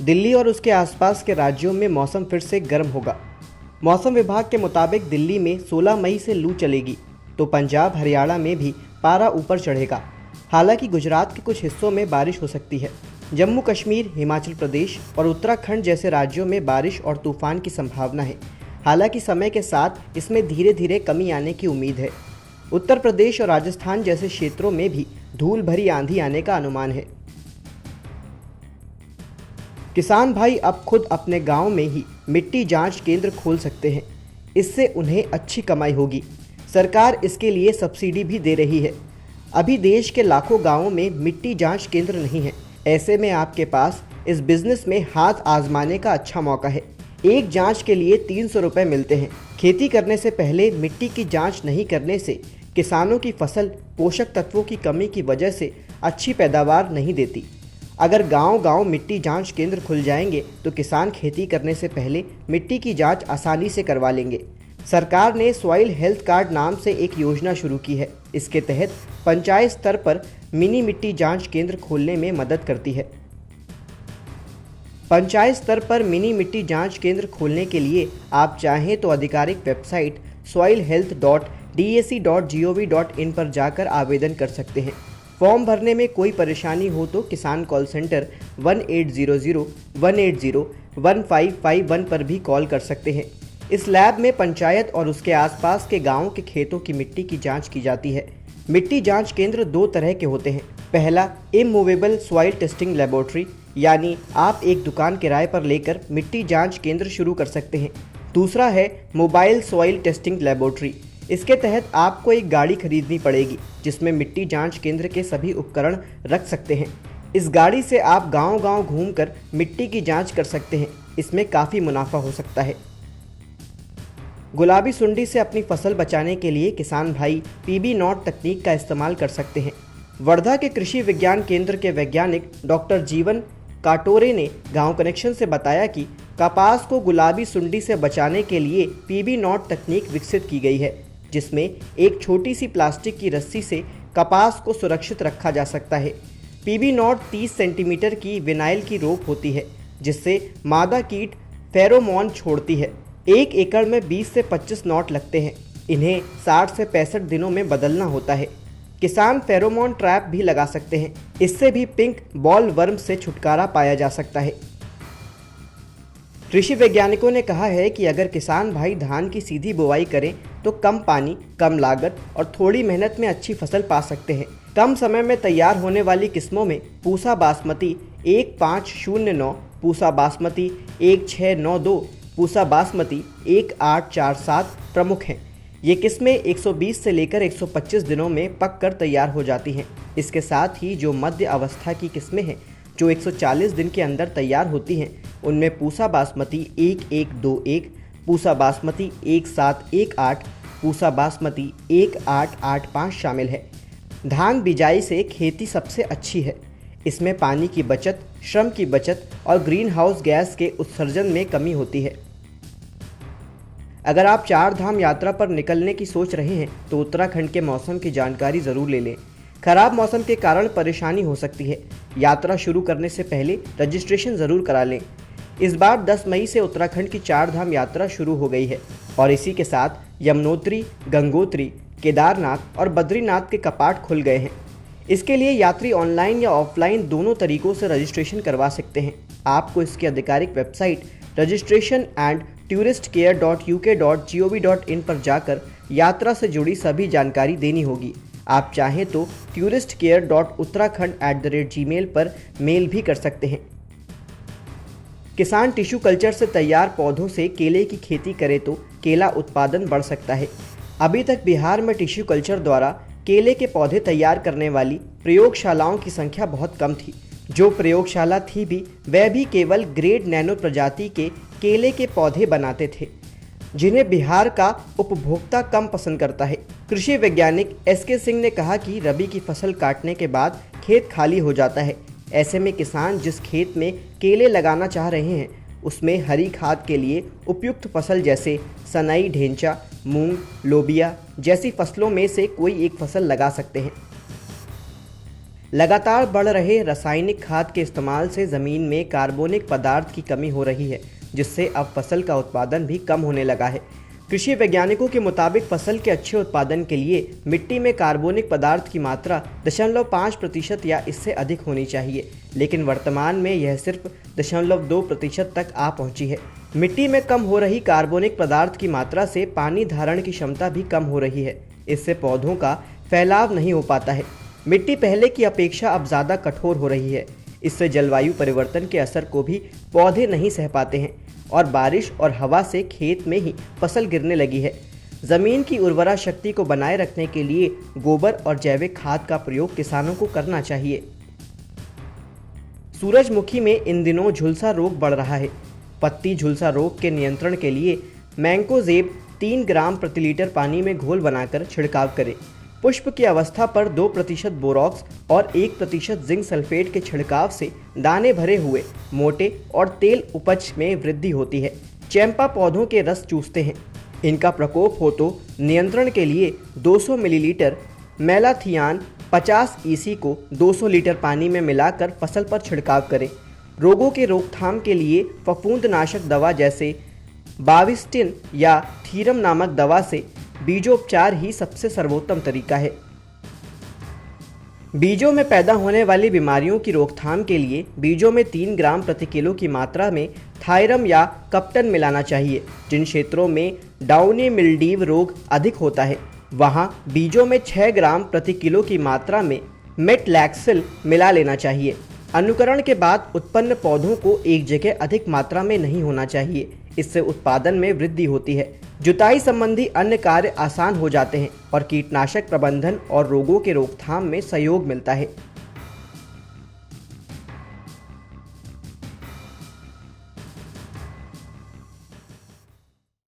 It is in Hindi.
दिल्ली और उसके आसपास के राज्यों में मौसम फिर से गर्म होगा। मौसम विभाग के मुताबिक दिल्ली में 16 मई से लू चलेगी, तो पंजाब हरियाणा में भी पारा ऊपर चढ़ेगा। हालांकि गुजरात के कुछ हिस्सों में बारिश हो सकती है। जम्मू कश्मीर, हिमाचल प्रदेश और उत्तराखंड जैसे राज्यों में बारिश और तूफान की संभावना है। हालांकि समय के साथ इसमें धीरे धीरे कमी आने की उम्मीद है। उत्तर प्रदेश और राजस्थान जैसे क्षेत्रों में भी धूल भरी आंधी आने का अनुमान है। किसान भाई अब खुद अपने गांव में ही मिट्टी जांच केंद्र खोल सकते हैं। इससे उन्हें अच्छी कमाई होगी। सरकार इसके लिए सब्सिडी भी दे रही है। अभी देश के लाखों गांवों में मिट्टी जांच केंद्र नहीं है। ऐसे में आपके पास इस बिजनेस में हाथ आजमाने का अच्छा मौका है। एक जांच के लिए 300 रुपये मिलते हैं। खेती करने से पहले मिट्टी की जांच नहीं करने से किसानों की फसल पोषक तत्वों की कमी की वजह से अच्छी पैदावार नहीं देती। अगर गांव-गांव मिट्टी जांच केंद्र खुल जाएंगे तो किसान खेती करने से पहले मिट्टी की जांच आसानी से करवा लेंगे। सरकार ने सॉइल हेल्थ कार्ड नाम से एक योजना शुरू की है। इसके तहत पंचायत स्तर पर मिनी मिट्टी जांच केंद्र खोलने में मदद करती है। पंचायत स्तर पर मिनी मिट्टी जांच केंद्र खोलने के लिए आप चाहें तो आधिकारिक वेबसाइट soilhealth.dac.gov.in पर जाकर आवेदन कर सकते हैं। फॉर्म भरने में कोई परेशानी हो तो किसान कॉल सेंटर 1800-180-1551 पर भी कॉल कर सकते हैं। इस लैब में पंचायत और उसके आसपास के गांवों के खेतों की मिट्टी की जांच की जाती है। मिट्टी जांच केंद्र 2 तरह के होते हैं। पहला, इमूवेबल सॉइल टेस्टिंग लेबोरेटरी, यानी आप एक दुकान किराए पर लेकर मिट्टी जांच केंद्र शुरू कर सकते हैं। दूसरा है मोबाइल सॉइल टेस्टिंग लेबोरेटरी। इसके तहत आपको एक गाड़ी खरीदनी पड़ेगी जिसमें मिट्टी जांच केंद्र के सभी उपकरण रख सकते हैं। इस गाड़ी से आप गांव-गांव घूमकर मिट्टी की जांच कर सकते हैं। इसमें काफ़ी मुनाफा हो सकता है। गुलाबी सुंडी से अपनी फसल बचाने के लिए किसान भाई पीबी नॉट तकनीक का इस्तेमाल कर सकते हैं। वर्धा के कृषि विज्ञान केंद्र के वैज्ञानिक डॉक्टर जीवन काटोरे ने गांव कनेक्शन से बताया कि कपास को गुलाबी सुंडी से बचाने के लिए पीबी नॉट तकनीक विकसित की गई है, जिसमें एक छोटी सी प्लास्टिक की रस्सी से कपास को सुरक्षित रखा जा सकता है। पीबी नॉट 30 सेंटीमीटर की विनाइल की रोप होती है, जिससे मादा कीट फेरोमोन छोड़ती है। 1 एकड़ में 20 से 25 नॉट लगते हैं। इन्हें 60 से 65 दिनों में बदलना होता है। किसान फेरोमोन ट्रैप भी लगा सकते हैं। इससे भी पिंक बॉल वर्म से छुटकारा पाया जा सकता है। कृषि वैज्ञानिकों ने कहा है कि अगर किसान भाई धान की सीधी बुआई करें तो कम पानी, कम लागत और थोड़ी मेहनत में अच्छी फसल पा सकते हैं। कम समय में तैयार होने वाली किस्मों में पूसा बासमती 1509, पूसा बासमती 1692, पूसा बासमती 1847 प्रमुख हैं। ये किस्में 120 से लेकर 125 दिनों में पककर तैयार हो जाती हैं। इसके साथ ही जो मध्य अवस्था की किस्में हैं जो 140 दिन के अंदर तैयार होती हैं, उनमें पूसा बासमती 1121, पूसा बासमती 1718, पूसा बासमती 1885 शामिल है। धान बिजाई से खेती सबसे अच्छी है। इसमें पानी की बचत, श्रम की बचत और ग्रीन हाउस गैस के उत्सर्जन में कमी होती है। अगर आप 4 धाम यात्रा पर निकलने की सोच रहे हैं तो उत्तराखंड के मौसम की जानकारी ज़रूर ले लें। खराब मौसम के कारण परेशानी हो सकती है। यात्रा शुरू करने से पहले रजिस्ट्रेशन ज़रूर करा लें। इस बार 10 मई से उत्तराखंड की 4 धाम यात्रा शुरू हो गई है और इसी के साथ यमुनोत्री, गंगोत्री, केदारनाथ और बद्रीनाथ के कपाट खुल गए हैं। इसके लिए यात्री ऑनलाइन या ऑफलाइन दोनों तरीकों से रजिस्ट्रेशन करवा सकते हैं। आपको इसकी आधिकारिक वेबसाइट registration&touristcare.uk.gov.in पर जाकर यात्रा से जुड़ी सभी जानकारी देनी होगी। आप चाहें तो touristcare.uttarakhand@gmail पर मेल भी कर सकते हैं। किसान टिश्यू कल्चर से तैयार पौधों से केले की खेती करे तो केला उत्पादन बढ़ सकता है। अभी तक बिहार में टिश्यू कल्चर द्वारा केले के पौधे तैयार करने वाली प्रयोगशालाओं की संख्या बहुत कम थी। जो प्रयोगशाला थी भी वह भी केवल ग्रेड नैनो प्रजाति के केले के पौधे बनाते थे, जिन्हें बिहार का उपभोक्ता कम पसंद करता है। कृषि वैज्ञानिक SK सिंह ने कहा कि रबी की फसल काटने के बाद खेत खाली हो जाता है। ऐसे में किसान जिस खेत में केले लगाना चाह रहे हैं उसमें हरी खाद के लिए उपयुक्त फसल जैसे सनई, ढेंचा, मूंग, लोबिया जैसी फसलों में से कोई एक फसल लगा सकते हैं। लगातार बढ़ रहे रासायनिक खाद के इस्तेमाल से ज़मीन में कार्बनिक पदार्थ की कमी हो रही है, जिससे अब फसल का उत्पादन भी कम होने लगा है। कृषि वैज्ञानिकों के मुताबिक फसल के अच्छे उत्पादन के लिए मिट्टी में कार्बनिक पदार्थ की मात्रा 0.5% या इससे अधिक होनी चाहिए, लेकिन वर्तमान में यह सिर्फ 0.2% तक आ पहुंची है। मिट्टी में कम हो रही कार्बनिक पदार्थ की मात्रा से पानी धारण की क्षमता भी कम हो रही है। इससे पौधों का फैलाव नहीं हो पाता है। मिट्टी पहले की अपेक्षा अब ज़्यादा कठोर हो रही है। इससे जलवायु परिवर्तन के असर को भी पौधे नहीं सह पाते हैं और बारिश और हवा से खेत में ही फसल गिरने लगी है। ज़मीन की उर्वरा शक्ति को बनाए रखने के लिए गोबर और जैविक खाद का प्रयोग किसानों को करना चाहिए। सूरजमुखी में इन दिनों झुलसा रोग बढ़ रहा है। पत्ती झुलसा रोग के नियंत्रण के लिए मैंकोजेब 3 ग्राम प्रति लीटर पानी में घोल बनाकर छिड़काव करें। पुष्प की अवस्था पर 2% बोरॉक्स और 1% जिंक सल्फेट के छिड़काव से दाने भरे हुए मोटे और तेल उपज में वृद्धि होती है। चैंपा पौधों के रस चूसते हैं। इनका प्रकोप हो तो नियंत्रण के लिए 200 मिलीलीटर मेलाथियान 50 EC को 200 लीटर पानी में मिलाकर फसल पर छिड़काव करें। रोगों के रोकथाम के लिए फफूंदनाशक दवा जैसे बाविस्टिन या थीरम नामक दवा से बीजोपचार ही सबसे सर्वोत्तम तरीका है। बीजों में पैदा होने वाली बीमारियों की रोकथाम के लिए बीजों में 3 ग्राम प्रति किलो की मात्रा में थायरम या कप्टन मिलाना चाहिए। जिन क्षेत्रों में डाउनी मिल्डीव रोग अधिक होता है, वहां बीजों में 6 ग्राम प्रति किलो की मात्रा में मेटलैक्सिल मिला लेना चाहिए। अनुकरण के बाद उत्पन्न पौधों को एक जगह अधिक मात्रा में नहीं होना चाहिए। इससे उत्पादन में वृद्धि होती है। जुताई संबंधी अन्य कार्य आसान हो जाते हैं और कीटनाशक प्रबंधन और रोगों के रोकथाम में सहयोग मिलता है।